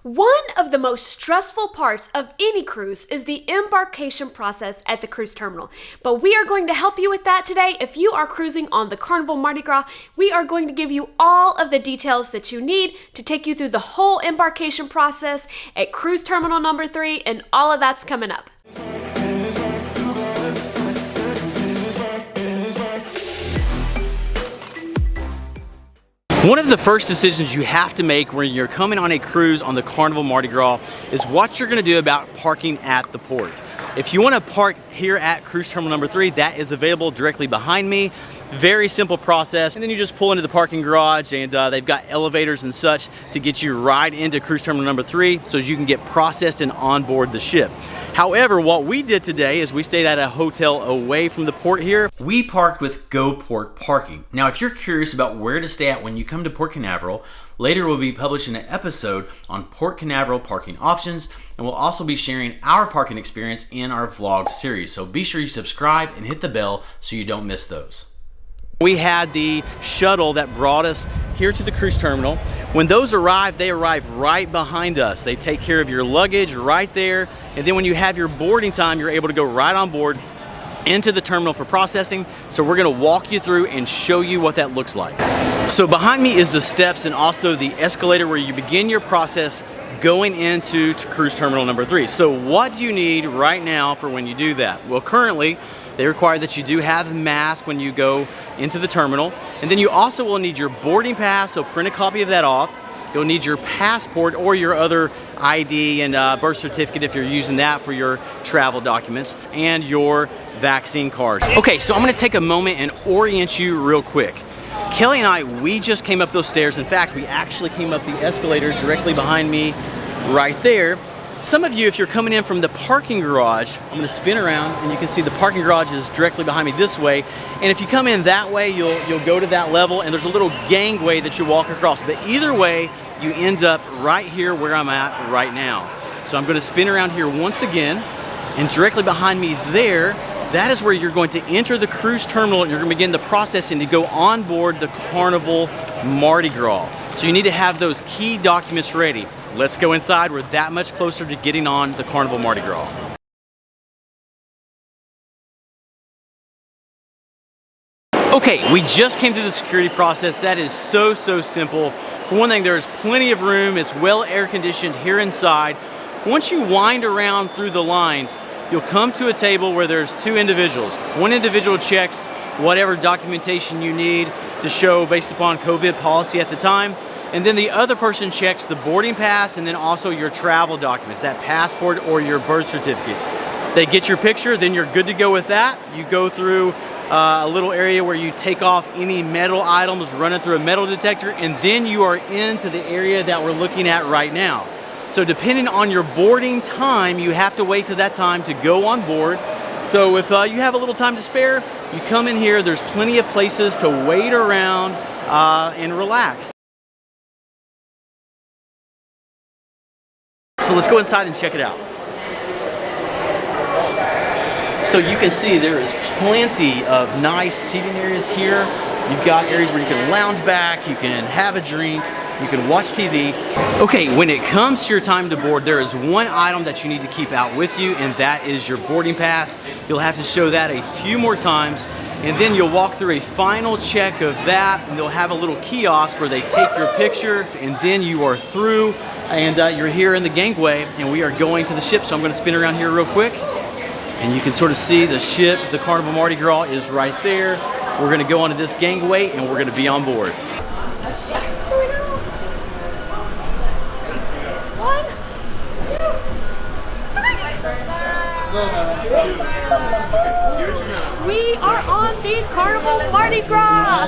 One of the most stressful parts of any cruise is the embarkation process at the cruise terminal. But we are going to help you with that today. If you are cruising on the Carnival Mardi Gras, we are going to give you all of the details that you need to take you through the whole embarkation process at cruise terminal number 3, and all of that's coming up. One of the first decisions you have to make when you're coming on a cruise on the Carnival Mardi Gras is what you're going to do about parking at the port. If you want to park here at cruise terminal number 3, that is available directly behind me. Very simple process, and then you just pull into the parking garage, and they've got elevators and such to get you right into cruise terminal number 3 so you can get processed and onboard the ship. However, what we did today is we stayed at a hotel away from the port here. We parked with GoPort Parking. Now, if you're curious about where to stay at when you come to Port Canaveral, later we'll be publishing an episode on Port Canaveral parking options, and we'll also be sharing our parking experience in our vlog series. So be sure you subscribe and hit the bell so you don't miss those. We had the shuttle that brought us here to the cruise terminal. When those arrive, they arrive right behind us. They take care of your luggage right there. And then when you have your boarding time, you're able to go right on board into the terminal for processing. So we're gonna walk you through and show you what that looks like. So behind me is the steps and also the escalator where you begin your process going into cruise terminal number 3. So what do you need right now for when you do that? Well, currently, they require that you do have a mask when you go into the terminal. And then you also will need your boarding pass, so print a copy of that off. You'll need your passport or your other ID and birth certificate if you're using that for your travel documents, and your vaccine card. Okay, so I'm gonna take a moment and orient you real quick. Kelly and I, we just came up those stairs. In fact, we actually came up the escalator directly behind me right there. Some of you, if you're coming in from the parking garage, I'm gonna spin around and you can see the parking garage is directly behind me this way. And if you come in that way, you'll go to that level, and there's a little gangway that you walk across. But either way, you end up right here where I'm at right now. So I'm gonna spin around here once again, and directly behind me there, that is where you're going to enter the cruise terminal, and you're gonna begin the processing to go on board the Carnival Mardi Gras. So you need to have those key documents ready. Let's go inside. We're that much closer to getting on the Carnival Mardi Gras. Okay, we just came through the security process. That is so simple. For one thing, there's plenty of room. It's well air conditioned here inside. Once you wind around through the lines, you'll come to a table where there's 2 individuals. One individual checks whatever documentation you need to show based upon COVID policy at the time. And then the other person checks the boarding pass and then also your travel documents, that passport or your birth certificate. They get your picture, then you're good to go with that. You go through a little area where you take off any metal items, run it through a metal detector, and then you are into the area that we're looking at right now. So depending on your boarding time, you have to wait to that time to go on board. So if you have a little time to spare, you come in here, there's plenty of places to wait around and relax. So let's go inside and check it out. So you can see there is plenty of nice seating areas here. You've got areas where you can lounge back, you can have a drink, you can watch TV. Okay, when it comes to your time to board, there is one item that you need to keep out with you, and that is your boarding pass. You'll have to show that a few more times, and then you'll walk through a final check of that, and they'll have a little kiosk where they take your picture, and then you are through, and you're here in the gangway, and we are going to the ship. So I'm gonna spin around here real quick, and you can sort of see the ship, the Carnival Mardi Gras is right there. We're gonna go onto this gangway, and we're gonna be on board. We are on the Carnival Mardi Gras!